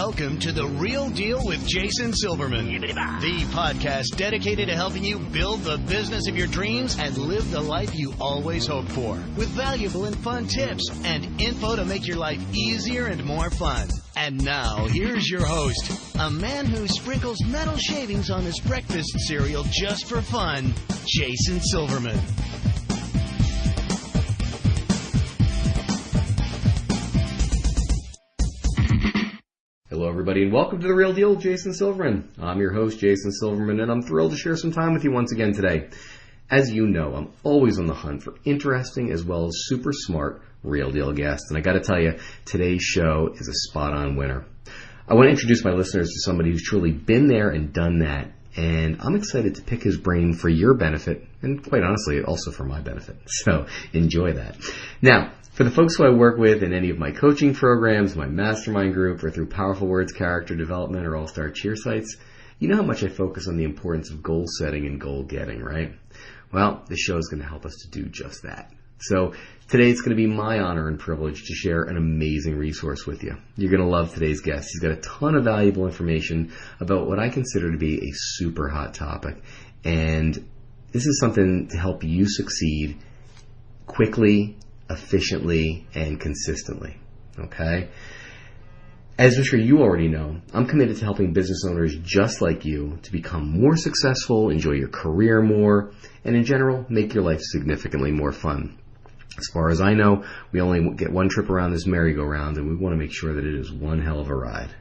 Welcome to The Real Deal with Jason Silverman, the podcast dedicated to helping you build the business of your dreams and live the life you always hoped for, with valuable and fun tips and info to make your life easier and more fun. And now, here's your host, a man who sprinkles metal shavings on his breakfast cereal just for fun, Jason Silverman. Hello, everybody, and welcome to The Real Deal with Jason Silverman. I'm your host, Jason Silverman, and I'm thrilled to share some time with you once again today. As you know, I'm always on the hunt for interesting as well as super smart Real Deal guests, and I got to tell you, today's show is a spot-on winner. I want to introduce my listeners to somebody who's truly been there and done that, and I'm excited to pick his brain for your benefit, and quite honestly, also for my benefit. So enjoy that. Now, for the folks who I work with in any of my coaching programs, my mastermind group, or through Powerful Words Character Development or All-Star Cheer sites, you know how much I focus on the importance of goal setting and goal getting, right? Well, this show is going to help us to do just that. So today it's going to be my honor and privilege to share an amazing resource with you. You're going to love today's guest. He's got a ton of valuable information about what I consider to be a super hot topic. And this is something to help you succeed quickly, efficiently, and consistently, okay? As I'm sure you already know, I'm committed to helping business owners just like you to become more successful, enjoy your career more, and in general, make your life significantly more fun. As far as I know, we only get one trip around this merry-go-round, and we want to make sure that it is one hell of a ride.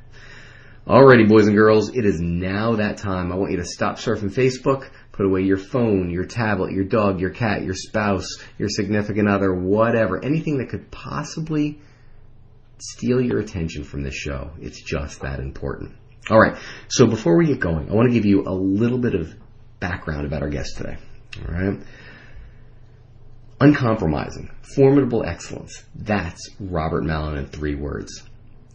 Alrighty, boys and girls, it is now that time. I want you to stop surfing Facebook, put away your phone, your tablet, your dog, your cat, your spouse, your significant other, whatever, anything that could possibly steal your attention from this show. It's just that important. All right, so before we get going, I want to give you a little bit of background about our guest today. All right? Uncompromising, formidable excellence. That's Robert Mallon in 3 words.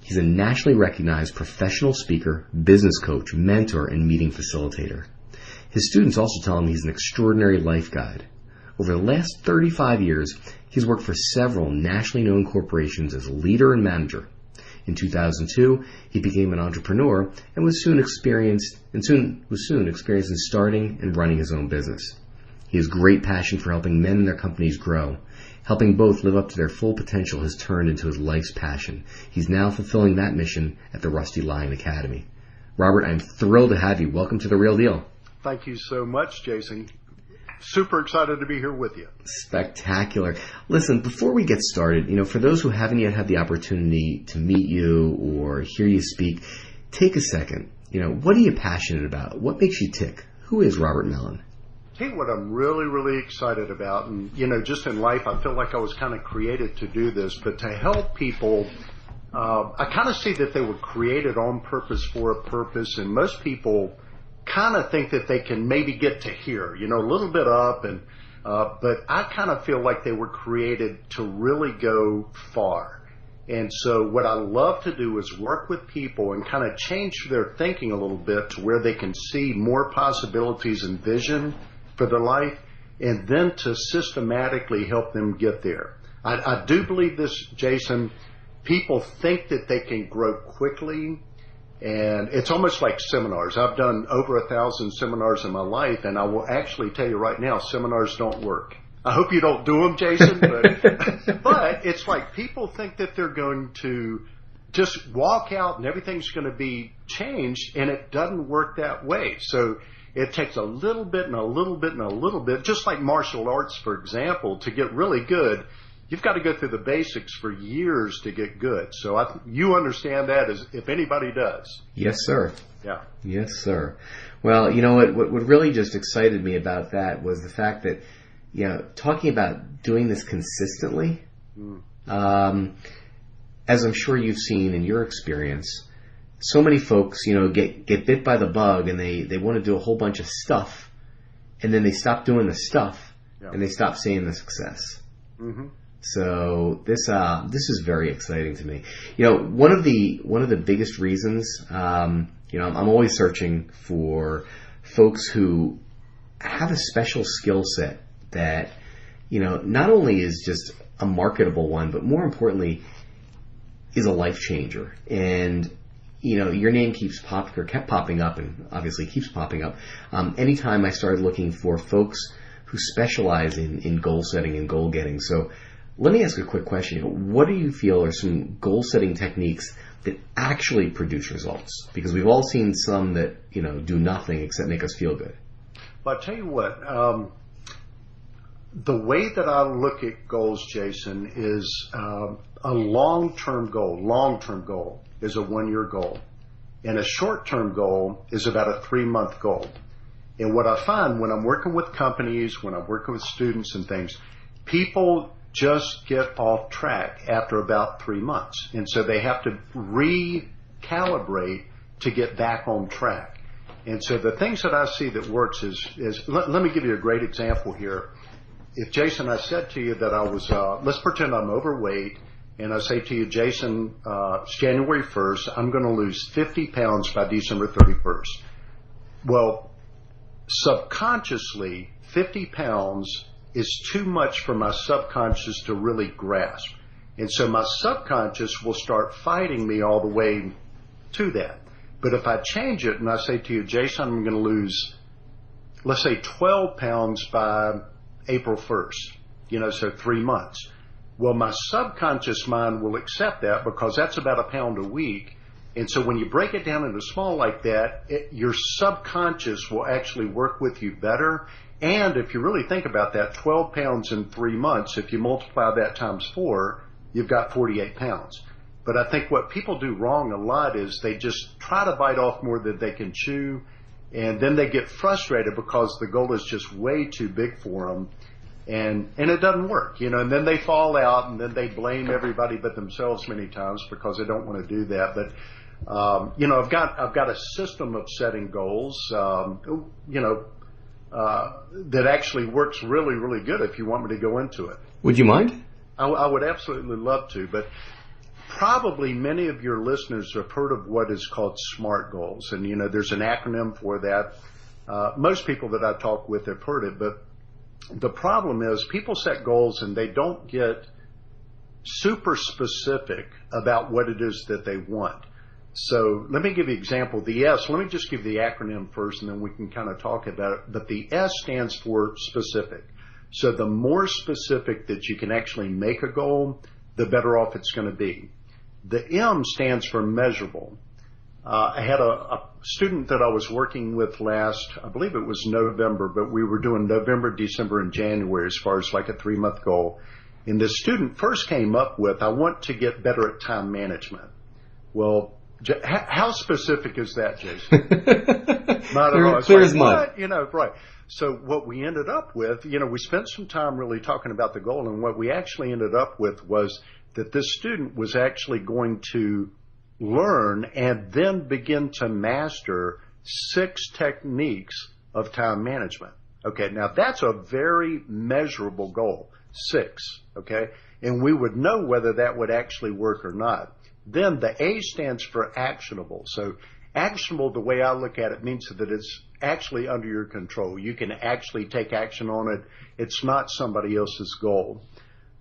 He's a nationally recognized professional speaker, business coach, mentor, and meeting facilitator. His students also tell him he's an extraordinary life guide. Over the last 35 years, he's worked for several nationally known corporations as leader and manager. In 2002, he became an entrepreneur and was soon experienced in starting and running his own business. He has great passion for helping men and their companies grow. Helping both live up to their full potential has turned into his life's passion. He's now fulfilling that mission at the Rusty Lion Academy. Robert, I'm thrilled to have you. Welcome to The Real Deal. Thank you so much, Jason. Super excited to be here with you. Spectacular. Listen, before we get started, for those who haven't yet had the opportunity to meet you or hear you speak, take a second. What are you passionate about? What makes you tick? Who is Robert Mallon? Tell you what I'm really, really excited about, and just in life, I feel like I was kind of created to do this, but to help people, I kind of see that they were created on purpose for a purpose, and most people kind of think that they can maybe get to here, a little bit up, and but I kind of feel like they were created to really go far. And so what I love to do is work with people and kind of change their thinking a little bit to where they can see more possibilities and vision for their life, and then to systematically help them get there. I do believe this, Jason. People think that they can grow quickly, and it's almost like seminars. I've done over 1,000 seminars in my life, and I will actually tell you right now, seminars don't work. I hope you don't do them, Jason, but it's like people think that they're going to just walk out and everything's going to be changed, and it doesn't work that way. So it takes a little bit and a little bit and a little bit, just like martial arts, for example, to get really good. You've got to go through the basics for years to get good. So you understand that as if anybody does. Yes, sir. Yeah. Yes, sir. Well, you know what really just excited me about that was the fact that, talking about doing this consistently, as I'm sure you've seen in your experience, so many folks, get bit by the bug and they want to do a whole bunch of stuff, and then they stop doing the stuff, and they stop seeing the success. Mm-hmm. So this is very exciting to me. One of the biggest reasons, I'm always searching for folks who have a special skill set that, not only is just a marketable one, but more importantly, is a life changer. And your name kept popping up, and obviously keeps popping up. Anytime I started looking for folks who specialize in goal setting and goal getting. So let me ask a quick question. What do you feel are some goal setting techniques that actually produce results? Because we've all seen some that, do nothing except make us feel good. But I'll tell you what, the way that I look at goals, Jason, is a long-term goal is a 1-year goal. And a short-term goal is about a 3-month goal. And what I find when I'm working with companies, when I'm working with students and things, people just get off track after about 3 months. And so they have to recalibrate to get back on track. And so the things that I see that works is let me give you a great example here. If, Jason, I said to you that I was, let's pretend I'm overweight, and I say to you, Jason, it's January 1st, I'm going to lose 50 pounds by December 31st. Well, subconsciously, 50 pounds is too much for my subconscious to really grasp. And so my subconscious will start fighting me all the way to that. But if I change it and I say to you, Jason, I'm going to lose, let's say 12 pounds by April 1st, so 3 months. Well, my subconscious mind will accept that because that's about a pound a week. And so when you break it down into small like that, your subconscious will actually work with you better. And if you really think about that, 12 pounds in 3 months, if you multiply that times 4, you've got 48 pounds. But I think what people do wrong a lot is they just try to bite off more than they can chew. And then they get frustrated because the goal is just way too big for them. And it doesn't work, and then they fall out and then they blame everybody but themselves many times because they don't want to do that. But, I've got a system of setting goals, that actually works really, really good if you want me to go into it. Would you mind? I would absolutely love to, but probably many of your listeners have heard of what is called SMART goals. And, there's an acronym for that. Most people that I talk with have heard it, but the problem is people set goals and they don't get super specific about what it is that they want. So let me give you an example. The S, let me just give the acronym first and then we can kind of talk about it. But the S stands for specific. So the more specific that you can actually make a goal, the better off it's going to be. The M stands for measurable. I had a student that I was working with last, I believe it was November, but we were doing November, December, and January as far as like a 3-month goal. And the student first came up with, I want to get better at time management. Well, how specific is that, Jason? Not at all. Clear as mud. Right. So what we ended up with, we spent some time really talking about the goal, and what we actually ended up with was that this student was actually going to learn and then begin to master 6 techniques of time management. Okay, now that's a very measurable goal, 6, okay? And we would know whether that would actually work or not. Then the A stands for actionable. So actionable, the way I look at it, means that it's actually under your control. You can actually take action on it. It's not somebody else's goal.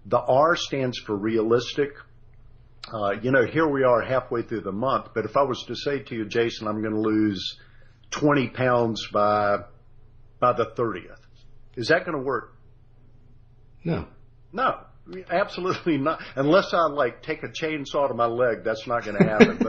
The R stands for realistic. Here we are halfway through the month, but if I was to say to you, Jason, I'm going to lose 20 pounds by the 30th, is that going to work? No. No, absolutely not. Unless I take a chainsaw to my leg, that's not going to happen.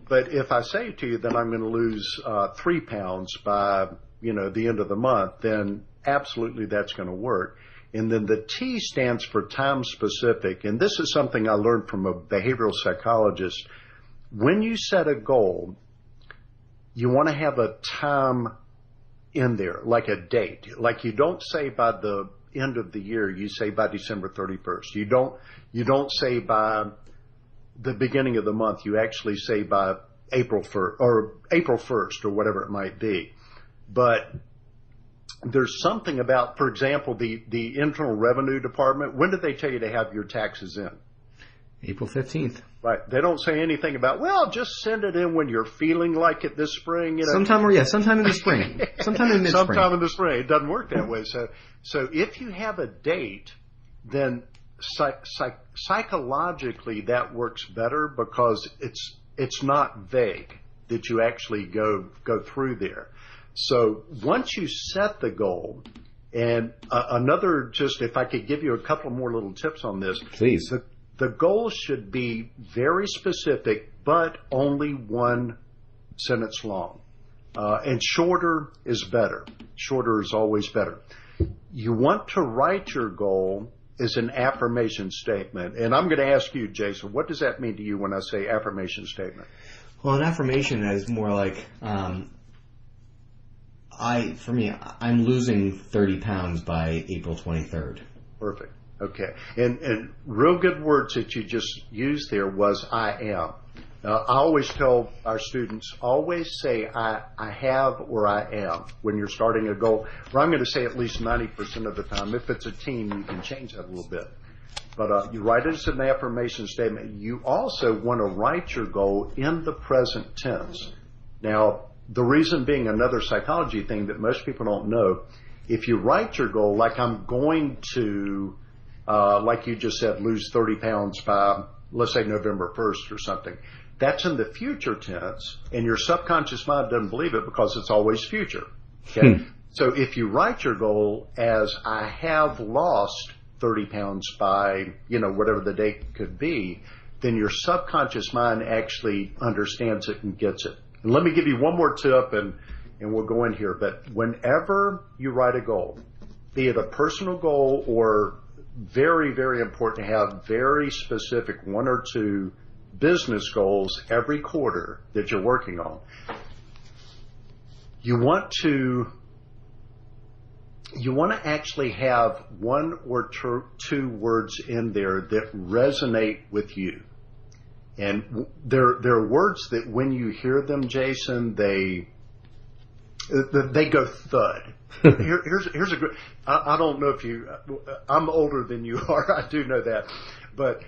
But if I say to you that I'm going to lose 3 pounds by, the end of the month, then absolutely that's going to work. And then the T stands for time specific. And this is something I learned from a behavioral psychologist. When you set a goal, you want to have a time in there, like a date. Like you don't say by the end of the year, you say by December 31st. You don't say by the beginning of the month. You actually say by April 1st or whatever it might be. But there's something about, for example, the Internal Revenue Department. When did they tell you to have your taxes in? April 15th. Right. They don't say anything about, well, just send it in when you're feeling like it this spring. Sometime in the spring. Sometime in mid-spring. Sometime in the spring. It doesn't work that way. So if you have a date, then psychologically that works better because it's not vague that you actually go through there. So once you set the goal, and another, just if I could give you a couple more little tips on this. Please. The goal should be very specific, but only one sentence long. And shorter is better. Shorter is always better. You want to write your goal as an affirmation statement. And I'm going to ask you, Jason, what does that mean to you when I say affirmation statement? Well, an affirmation is more like, I'm losing 30 pounds by April 23rd. Perfect. Okay. And real good words that you just used there was I am. I always tell our students, always say I have or I am when you're starting a goal. Or I'm going to say at least 90% of the time. If it's a team, you can change that a little bit. But you write it as an affirmation statement. You also want to write your goal in the present tense. Now, the reason being another psychology thing that most people don't know, if you write your goal like I'm going to, like you just said, lose 30 pounds by, let's say, November 1st or something, that's in the future tense, and your subconscious mind doesn't believe it because it's always future. Okay? So if you write your goal as I have lost 30 pounds by, whatever the date could be, then your subconscious mind actually understands it and gets it. And let me give you one more tip, and we'll go in here. But whenever you write a goal, be it a personal goal or very, very important to have very specific 1 or 2 business goals every quarter that you're working on, you want to actually have 1 or 2 words in there that resonate with you. And there are words that when you hear them, Jason, they go thud. Here's a good. I don't know if you. I'm older than you are. I do know that, but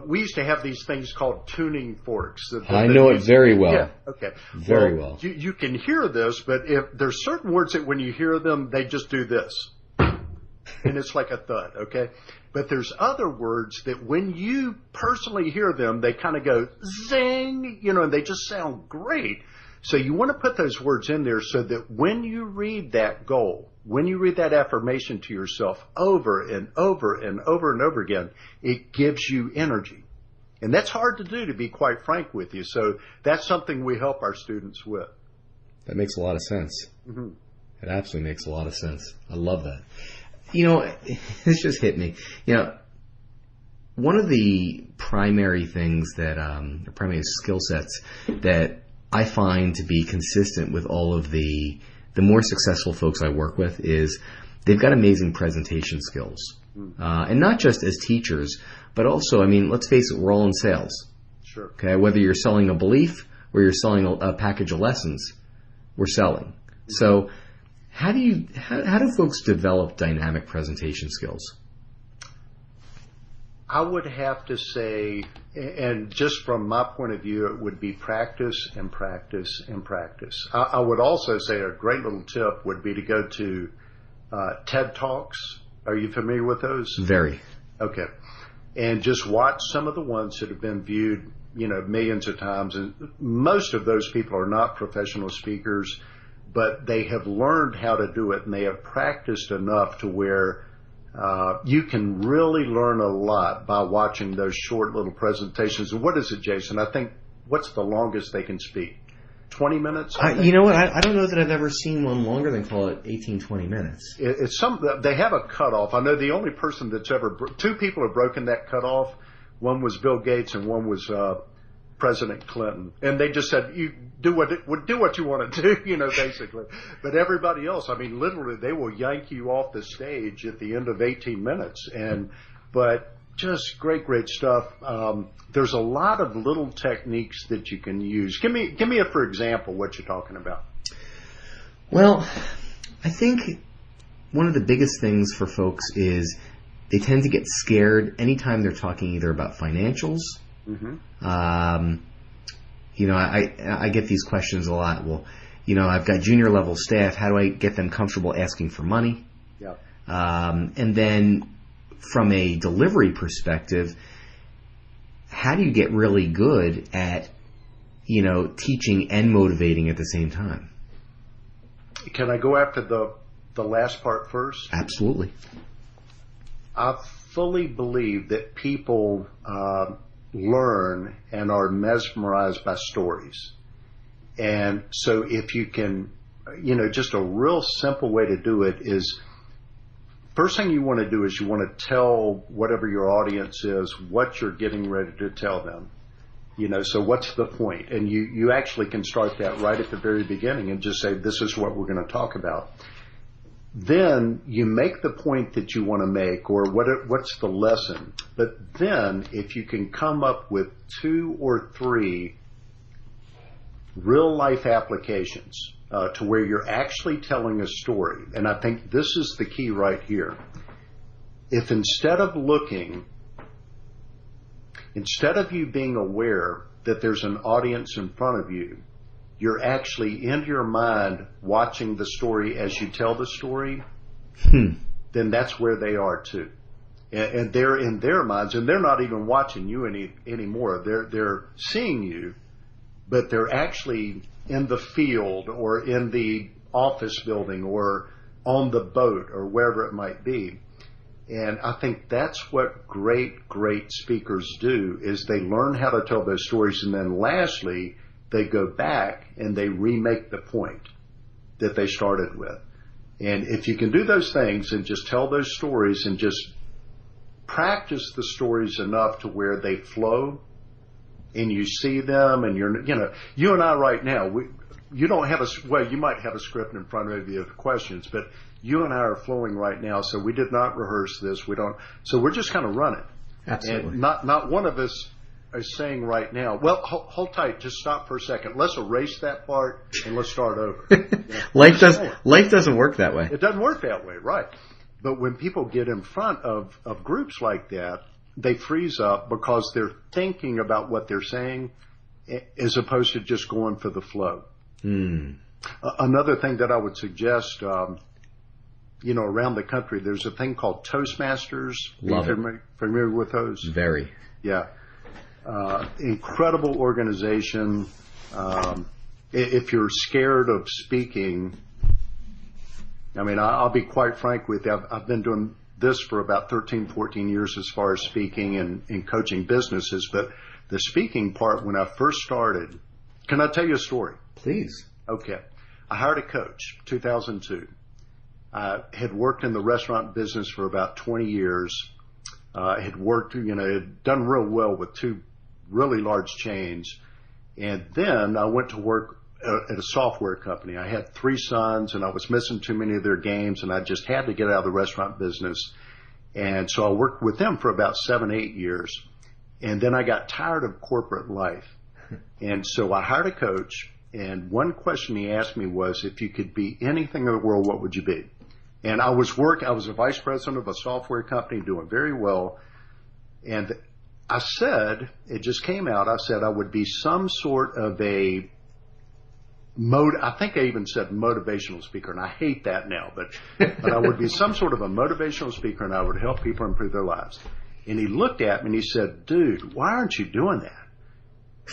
we used to have these things called tuning forks. I know it very well. Yeah. Okay. Very well. You can hear this, but if there's certain words that when you hear them, they just do this, and it's like a thud. Okay. But there's other words that when you personally hear them, they kind of go zing, and they just sound great. So you want to put those words in there so that when you read that goal, when you read that affirmation to yourself over and over and over and over again, it gives you energy. And that's hard to do, to be quite frank with you. So that's something we help our students with. That makes a lot of sense. Mm-hmm. It absolutely makes a lot of sense. I love that. This just hit me. One of the primary things that, primary skill sets that I find to be consistent with all of the more successful folks I work with is they've got amazing presentation skills. And not just as teachers, but also, let's face it, we're all in sales. Sure. Okay, whether you're selling a belief or you're selling a package of lessons, we're selling. Mm-hmm. So how do folks develop dynamic presentation skills? I would have to say, and just from my point of view, it would be practice and practice and practice. I would also say a great little tip would be to go to TED Talks. Are you familiar with those? Very. Okay. And just watch some of the ones that have been viewed, millions of times. And most of those people are not professional speakers, but they have learned how to do it, and they have practiced enough to where you can really learn a lot by watching those short little presentations. And what is it, Jason? I think, what's the longest they can speak? 20 minutes? You know what? I don't know that I've ever seen one longer than, call it 18, 20 minutes. They have a cutoff. I know the only person that's two people have broken that cutoff. One was Bill Gates and one was President Clinton. And they just said, you do what you want to do, basically. But everybody else, literally, they will yank you off the stage at the end of 18 minutes. But just great stuff. There's a lot of little techniques that you can use. Give me a for example what you're talking about. Well, I think one of the biggest things for folks is they tend to get scared anytime they're talking either about financials. Mm-hmm. I get these questions a lot. Well, I've got junior level staff. How do I get them comfortable asking for money? Yeah. And then from a delivery perspective, how do you get really good at, teaching and motivating at the same time? Can I go after the last part first? Absolutely. I fully believe that people learn and are mesmerized by stories. And so if you can, just a real simple way to do it is, first thing you want to do is you want to tell whatever your audience is what you're getting ready to tell them. So what's the point? And you actually can start that right at the very beginning and just say, this is what we're going to talk about. Then you make the point that you want to make, or what's the lesson. But then if you can come up with 2 or 3 real life applications to where you're actually telling a story, and I think this is the key right here. If instead of you being aware that there's an audience in front of you, you're actually in your mind watching the story as you tell the story, then that's where they are too. And they're in their minds, and they're not even watching you anymore. They're seeing you, but they're actually in the field or in the office building or on the boat or wherever it might be. And I think that's what great speakers do, is they learn how to tell those stories, and then lastly, they go back and they remake the point that they started with. And if you can do those things and just tell those stories and just practice the stories enough to where they flow and you see them, and you and I right now, you don't have you might have a script in front of you of questions, but you and I are flowing right now, so we did not rehearse this. So we're just kind of running. Absolutely. And not one of us is saying right now, well, hold tight, just stop for a second. Let's erase that part and let's start over. Life doesn't work that way. It doesn't work that way, right? But when people get in front of groups like that, they freeze up because they're thinking about what they're saying as opposed to just going for the flow. Another thing that I would suggest, around the country, there's a thing called Toastmasters. Love it. Familiar with those? Very. Yeah. Incredible organization. If you're scared of speaking, I'll be quite frank with you. I've been doing this for about 13, 14 years as far as speaking and coaching businesses. But the speaking part, when I first started, can I tell you a story? Please. Okay. I hired a coach, 2002. I had worked in the restaurant business for about 20 years. Had worked, had done real well with 2 really large chains. And then I went to work at a software company. I had 3 sons, and I was missing too many of their games, and I just had to get out of the restaurant business. And so I worked with them for about 7, 8 years. And then I got tired of corporate life. And so I hired a coach, and one question he asked me was, if you could be anything in the world, what would you be? And I was a vice president of a software company doing very well. And I said, it just came out, I said I would be some sort of I think I even said motivational speaker, and I hate that now, but I would be some sort of a motivational speaker, and I would help people improve their lives. And he looked at me and he said, dude, why aren't you doing that?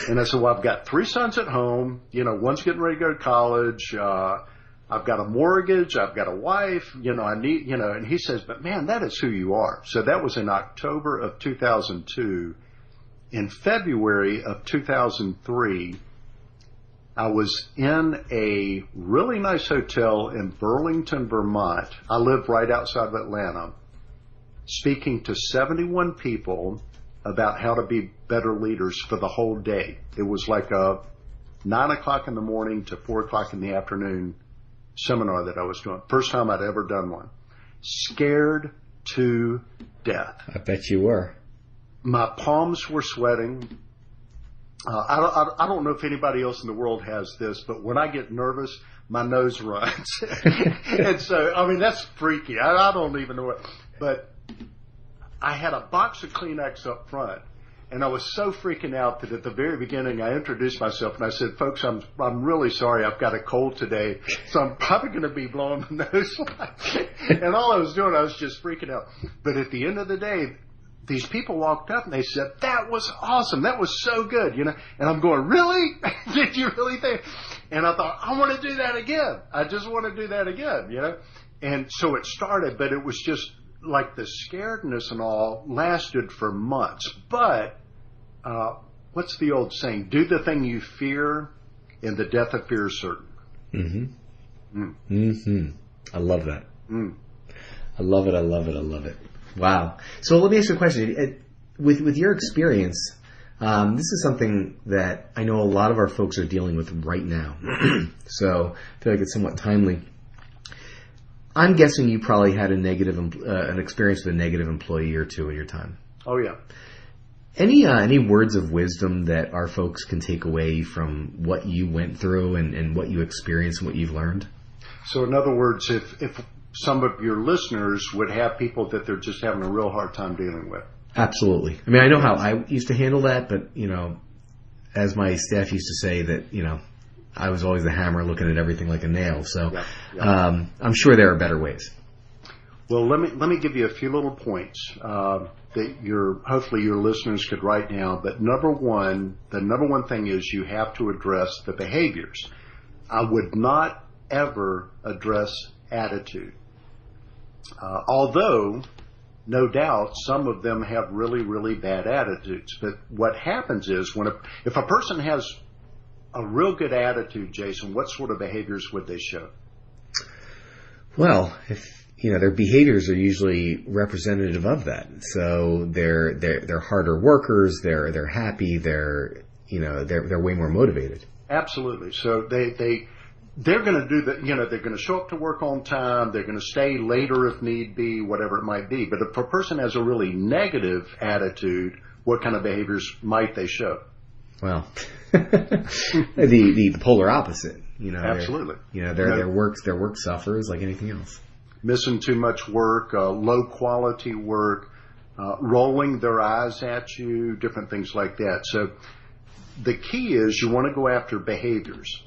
And I said, well, I've got 3 sons at home. One's getting ready to go to college. I've got a mortgage. I've got a wife. I need, and he says, but man, that is who you are. So that was in October of 2002. In February of 2003, I was in a really nice hotel in Burlington, Vermont. I live right outside of Atlanta, speaking to 71 people about how to be better leaders for the whole day. It was like a 9 o'clock in the morning to 4 o'clock in the afternoon seminar that I was doing. First time I'd ever done one. Scared to death. I bet you were. My palms were sweating. I don't know if anybody else in the world has this, but when I get nervous, my nose runs. And so, that's freaky. I don't even know what. But I had a box of Kleenex up front, And I was so freaking out that at the very beginning I introduced myself and I said, folks, I'm really sorry. I've got a cold today, so I'm probably going to be blowing the nose. And all I was doing, I was just freaking out. But at the end of the day, these people walked up and they said, that was awesome. That was so good, you know. And I'm going, really? Did you really think? And I thought, I want to do that again. I just want to do that again, you know. And so it started, but it was just like the scaredness and all lasted for months. But what's the old saying? Do the thing you fear, and the death of fear is certain. Mm-hmm. Mm. Mm-hmm. I love that. Mm. I love it. I love it. I love it. Wow. So let me ask you a question. With your experience, this is something that I know a lot of our folks are dealing with right now. So I feel like it's somewhat timely. I'm guessing you probably had an experience with a negative employee or two in your time. Oh, yeah. Any words of wisdom that our folks can take away from what you went through and what you experienced and what you've learned? So in other words, if some of your listeners would have people that they're just having a real hard time dealing with. Absolutely. I mean, I know how I used to handle that, but, you know, as my staff used to say that, you know, I was always the hammer looking at everything like a nail. So I'm sure there are better ways. Well, let me give you a few little points that hopefully your listeners could write down. But the number one thing is you have to address the behaviors. I would not ever address attitude. Although, no doubt, some of them have really, really bad attitudes. But what happens is if a person has a real good attitude, Jason, what sort of behaviors would they show? Well, their behaviors are usually representative of that. So they're harder workers. They're happy. They're way more motivated. Absolutely. So they're going to do that. You know, they're going to show up to work on time. They're going to stay later if need be, whatever it might be. But if a person has a really negative attitude, what kind of behaviors might they show? Well, the polar opposite. You know, absolutely. Their work suffers like anything else. Missing too much work, low quality work, rolling their eyes at you, different things like that. So the key is you want to go after behaviors.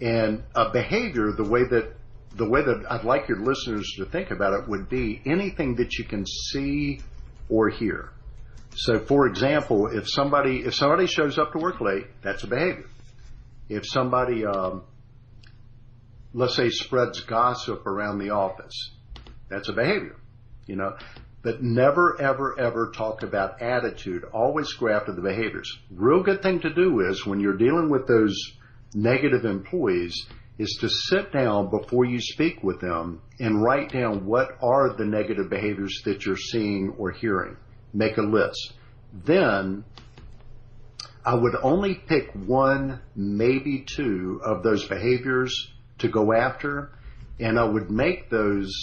And a behavior, the way that I'd like your listeners to think about it would be anything that you can see or hear. So, for example, if somebody shows up to work late, that's a behavior. If somebody, let's say, spreads gossip around the office, that's a behavior. You know, but never, ever, ever talk about attitude. Always go after the behaviors. Real good thing to do is when you're dealing with those negative employees is to sit down before you speak with them and write down what are the negative behaviors that you're seeing or hearing. Make a list. Then I would only pick one, maybe two of those behaviors to go after, and I would make those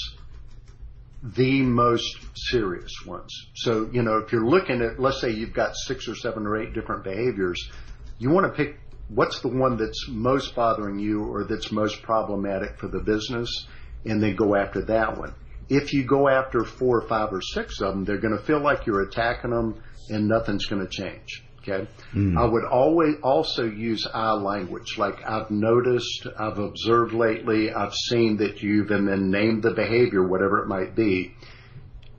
the most serious ones. So, you know, if you're looking at, let's say you've got 6 or 7 or 8 different behaviors, you want to pick what's the one that's most bothering you or that's most problematic for the business, and then go after that one. If you go after 4 or 5 or 6 of them, they're going to feel like you're attacking them and nothing's going to change. Okay. I would always also use I language. Like I've noticed, I've observed lately, I've seen that you've, and then name the behavior, whatever it might be.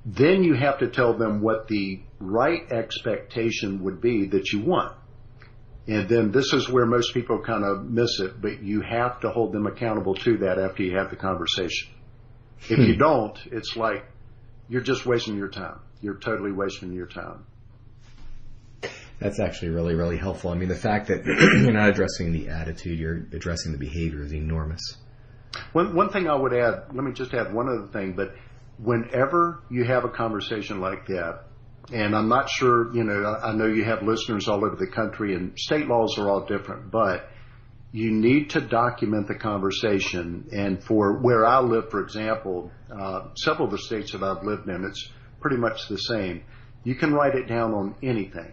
Then you have to tell them what the right expectation would be that you want. And then this is where most people kind of miss it, but you have to hold them accountable to that after you have the conversation. If you don't, it's like you're just wasting your time. You're totally wasting your time. That's actually really, really helpful. I mean, the fact that you're not addressing the attitude, you're addressing the behavior is enormous. One thing I would add, let me just add one other thing, but whenever you have a conversation like that, and I'm not sure, you know, I know you have listeners all over the country and state laws are all different, but you need to document the conversation. And for where I live, for example, several of the states that I've lived in, it's pretty much the same. You can write it down on anything.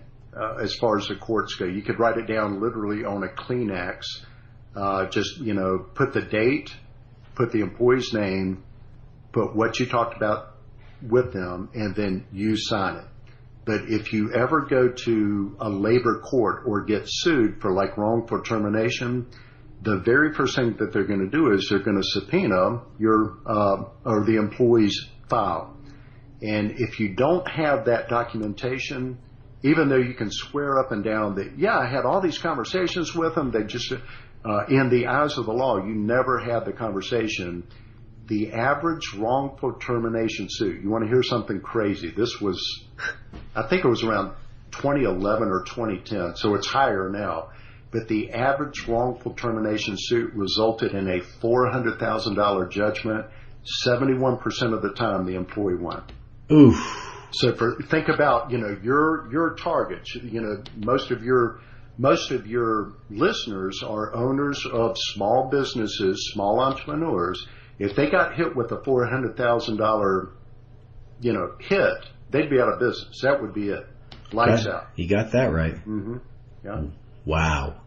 As far as the courts go, you could write it down literally on a Kleenex. Just, you know, put the date, put the employee's name, put what you talked about with them, and then you sign it. But if you ever go to a labor court or get sued for like wrongful termination, the very first thing that they're going to do is they're going to subpoena your or the employee's file. And if you don't have that documentation, even though you can swear up and down that, yeah, I had all these conversations with them, they just, in the eyes of the law, you never had the conversation. The average wrongful termination suit, you want to hear something crazy? This was, I think it was around 2011 or 2010, so it's higher now. But the average wrongful termination suit resulted in a $400,000 judgment. 71% of the time, the employee won. Oof. So think about, your targets. Most of your listeners are owners of small businesses, small entrepreneurs. If they got hit with a $400,000, hit, they'd be out of business. That would be it. Lights out. You got that right. Mm-hmm. Yeah. Wow.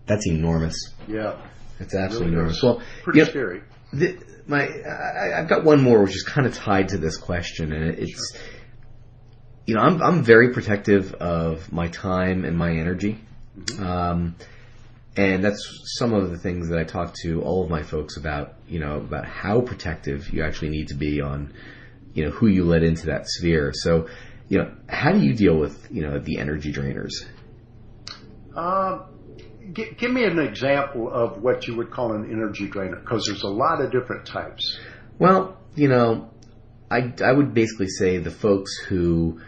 That's enormous. Yeah. It's absolutely really enormous. Well, pretty scary. I've got one more which is kind of tied to this question, and it's, I'm very protective of my time and my energy. Mm-hmm. And that's some of the things that I talk to all of my folks about, about how protective you actually need to be on, who you let into that sphere. So, how do you deal with, the energy drainers? Give me an example of what you would call an energy drainer, because there's a lot of different types. Well, I would basically say the folks who,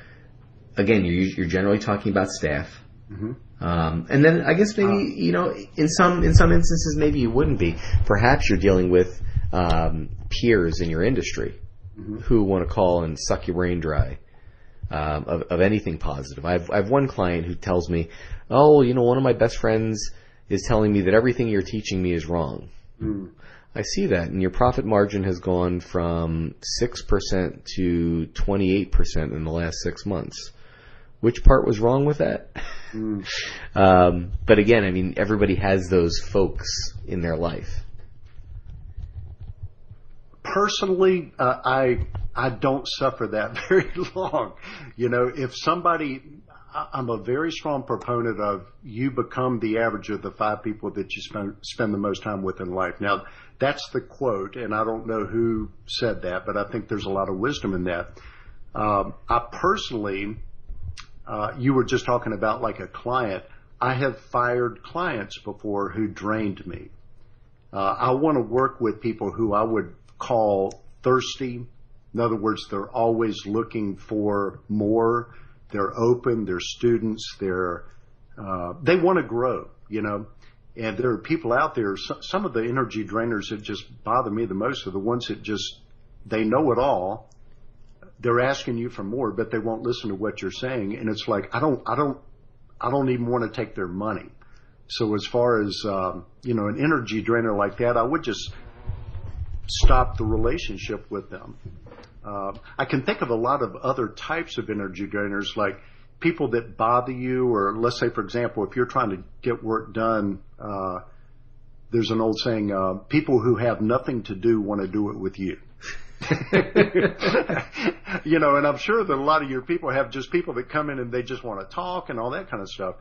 again, you're generally talking about staff. Mm-hmm. And then I guess maybe, in some instances, maybe you wouldn't be. Perhaps you're dealing with peers in your industry mm-hmm. who want to call and suck your brain dry of anything positive. I've one client who tells me, oh, one of my best friends is telling me that everything you're teaching me is wrong. Mm. I see that, and your profit margin has gone from 6% to 28% in the last 6 months. Which part was wrong with that? Mm. But again, everybody has those folks in their life. Personally, I don't suffer that very long. If somebody, I'm a very strong proponent of you become the average of the 5 people that you spend the most time with in life. Now, that's the quote, and I don't know who said that, but I think there's a lot of wisdom in that. I personally, you were just talking about like a client. I have fired clients before who drained me. I want to work with people who I would call thirsty. In other words, they're always looking for more. They're open. They're students. They want to grow, And there are people out there. Some of the energy drainers that just bother me the most are the ones that they know it all. They're asking you for more, but they won't listen to what you're saying. And it's like, I don't even want to take their money. So as far as, an energy drainer like that, I would just stop the relationship with them. I can think of a lot of other types of energy drainers, like people that bother you, or let's say, for example, if you're trying to get work done, there's an old saying, people who have nothing to do want to do it with you. And I'm sure that a lot of your people have just people that come in and they just want to talk and all that kind of stuff.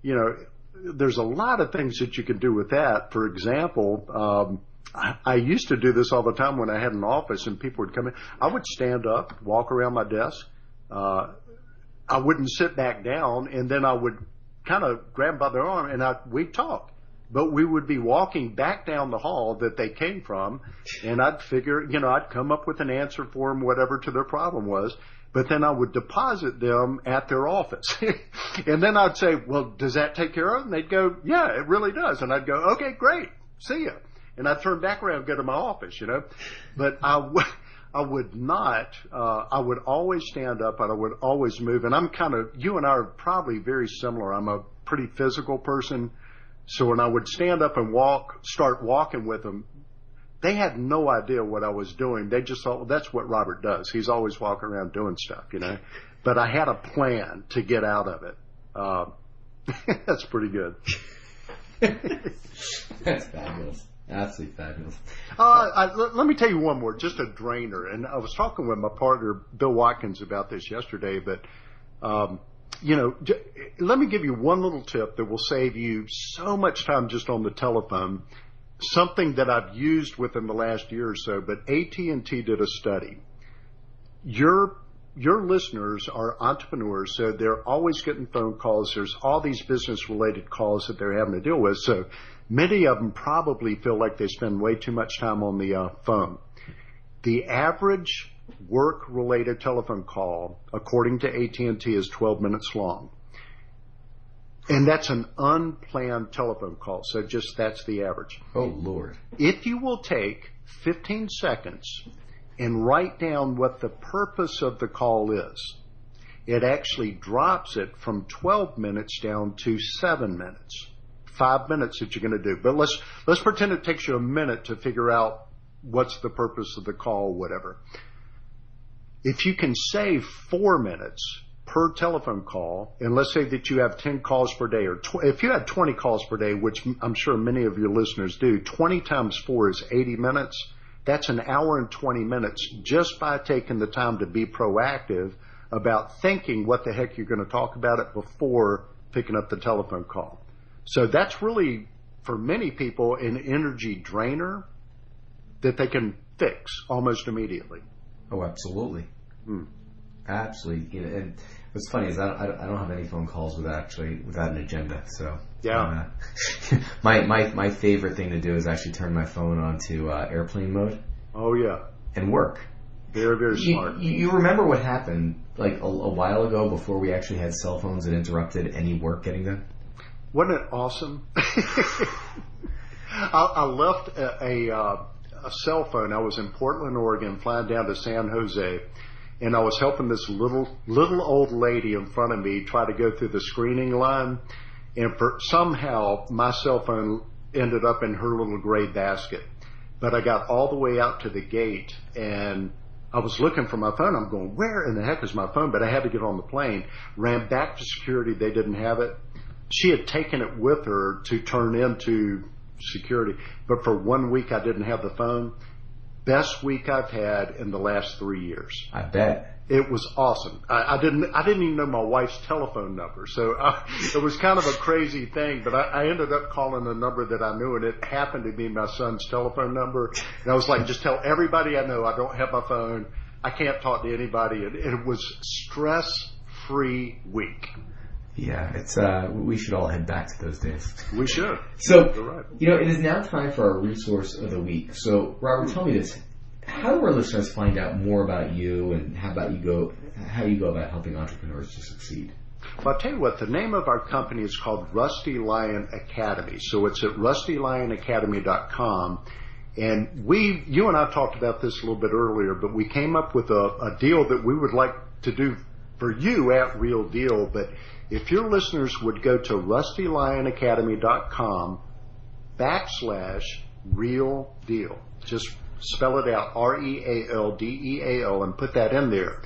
There's a lot of things that you can do with that. For example, I used to do this all the time when I had an office and people would come in. I would stand up, walk around my desk. I wouldn't sit back down, and then I would kind of grab them by their arm and we'd talk. But we would be walking back down the hall that they came from, and I'd figure, I'd come up with an answer for them, whatever to their problem was. But then I would deposit them at their office. And then I'd say, well, does that take care of it? And they'd go, yeah, it really does. And I'd go, okay, great. See ya. And I'd turn back around and go to my office, But I would not, I would always stand up and I would always move. And you and I are probably very similar. I'm a pretty physical person. So when I would stand up and start walking with them, they had no idea what I was doing. They just thought, well, that's what Robert does. He's always walking around doing stuff, But I had a plan to get out of it. That's pretty good. That's fabulous. Absolutely fabulous. Let me tell you one more, just a drainer. And I was talking with my partner, Bill Watkins, about this yesterday, but, let me give you one little tip that will save you so much time just on the telephone, something that I've used within the last year or so, but AT&T did a study. Your listeners are entrepreneurs, so they're always getting phone calls. There's all these business-related calls that they're having to deal with, so many of them probably feel like they spend way too much time on the phone. The average work-related telephone call, according to AT&T, is 12 minutes long. And that's an unplanned telephone call, so that's the average. Oh, Lord. If you will take 15 seconds and write down what the purpose of the call is, it actually drops it from 12 minutes down to 7 minutes. 5 minutes that you're going to do. But let's pretend it takes you a minute to figure out what's the purpose of the call, whatever. If you can save 4 minutes per telephone call, and let's say that you have 10 calls per day, or if you had 20 calls per day, which I'm sure many of your listeners do, 20 times 4 is 80 minutes. That's an hour and 20 minutes just by taking the time to be proactive about thinking what the heck you're going to talk about it before picking up the telephone call. So that's really, for many people, an energy drainer that they can fix almost immediately. Oh, absolutely. Absolutely. And what's funny is I don't have any phone calls without an agenda. So yeah, my favorite thing to do is actually turn my phone on to airplane mode. Oh yeah, and work. Very, very smart. You remember what happened like a while ago before we actually had cell phones that interrupted any work getting done? Wasn't it awesome? I left a cell phone. I was in Portland, Oregon, flying down to San Jose, and I was helping this little old lady in front of me try to go through the screening line, and somehow my cell phone ended up in her little gray basket. But I got all the way out to the gate, and I was looking for my phone. I'm going, where in the heck is my phone? But I had to get on the plane. Ran back to security. They didn't have it. She had taken it with her to turn into security. But for 1 week, I didn't have the phone. Best week I've had in the last 3 years. I bet. It was awesome. I didn't even know my wife's telephone number. So it was kind of a crazy thing, but I ended up calling a number that I knew, and it happened to be my son's telephone number. And I was like, just tell everybody I know I don't have my phone. I can't talk to anybody. And it was stress-free week. Yeah, it's we should all head back to those days. We should. So, You're right. It is now time for our resource of the week. So, Robert, tell me this. How do our listeners find out more about you, and how you go about helping entrepreneurs to succeed? Well, I'll tell you what, the name of our company is called Rusty Lion Academy. So it's at rustylionacademy.com. And you and I talked about this a little bit earlier, but we came up with a deal that we would like to do for you at Real Deal. But if your listeners would go to rustylionacademy.com/real deal, just spell it out, REALDEAL, and put that in there.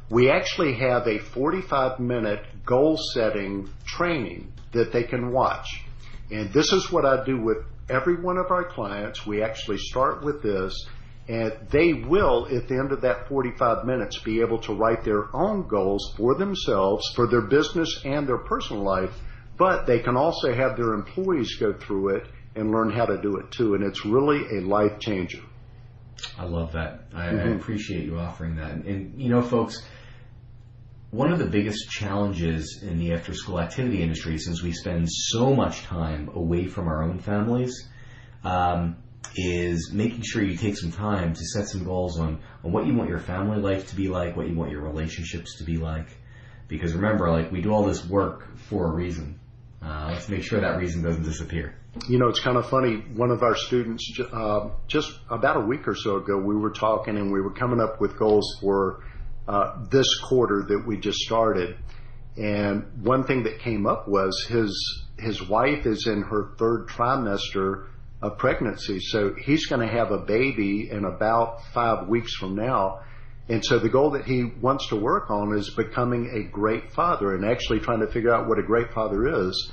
We actually have a 45-minute goal-setting training that they can watch. And this is what I do with every one of our clients. We actually start with this, and they will, at the end of that 45 minutes, be able to write their own goals for themselves, for their business and their personal life, but they can also have their employees go through it and learn how to do it too. And it's really a life changer. I love that. I appreciate you offering that. And folks, one of the biggest challenges in the after-school activity industry, since we spend so much time away from our own families, is making sure you take some time to set some goals on what you want your family life to be like, what you want your relationships to be like. Because remember, we do all this work for a reason. Let's make sure that reason doesn't disappear. It's kind of funny. One of our students, just about a week or so ago, we were talking and we were coming up with goals for this quarter that we just started. And one thing that came up was his wife is in her 3rd trimester of pregnancy. So he's going to have a baby in about 5 weeks from now. And so the goal that he wants to work on is becoming a great father, and actually trying to figure out what a great father is.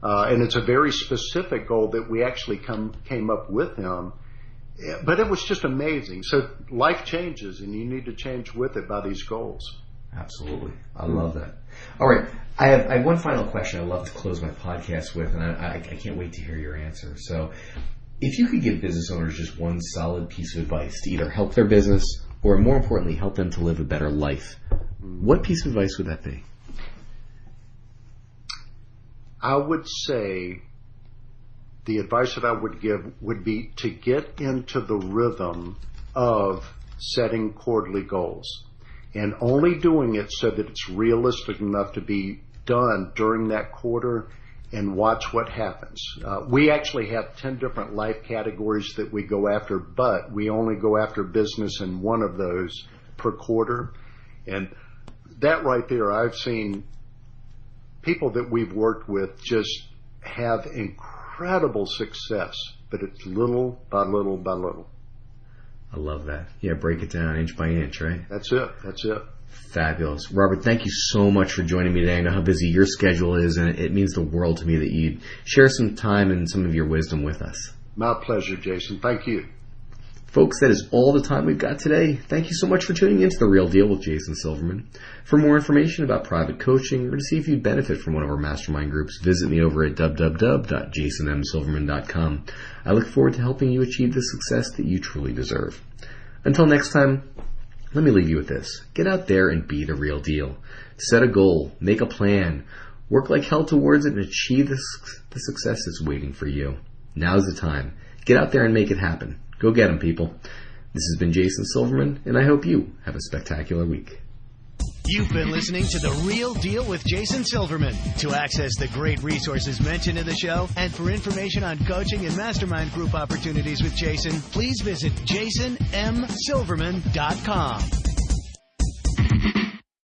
And it's a very specific goal that we actually came up with him. But it was just amazing. So life changes, and you need to change with it by these goals. Absolutely. I love that. All right. I have one final question I'd love to close my podcast with, and I can't wait to hear your answer. So if you could give business owners just one solid piece of advice to either help their business or, more importantly, help them to live a better life, what piece of advice would that be? I would say the advice that I would give would be to get into the rhythm of setting quarterly goals and only doing it so that it's realistic enough to be done during that quarter, and watch what happens. We actually have 10 different life categories that we go after, but we only go after business in one of those per quarter. And that right there, I've seen people that we've worked with just have incredible success, but it's little by little by little. I love that. Yeah, break it down inch by inch, right? That's it. Fabulous. Robert, thank you so much for joining me today. I know how busy your schedule is, and it means the world to me that you'd share some time and some of your wisdom with us. My pleasure, Jason. Thank you. Folks, that is all the time we've got today. Thank you so much for tuning into The Real Deal with Jason Silverman. For more information about private coaching or to see if you'd benefit from one of our mastermind groups, visit me over at www.jasonmsilverman.com. I look forward to helping you achieve the success that you truly deserve. Until next time, let me leave you with this. Get out there and be the real deal. Set a goal, make a plan, work like hell towards it, and achieve the success that's waiting for you. Now's the time. Get out there and make it happen. Go get them, people. This has been Jason Silverman, and I hope you have a spectacular week. You've been listening to The Real Deal with Jason Silverman. To access the great resources mentioned in the show and for information on coaching and mastermind group opportunities with Jason, please visit jasonmsilverman.com.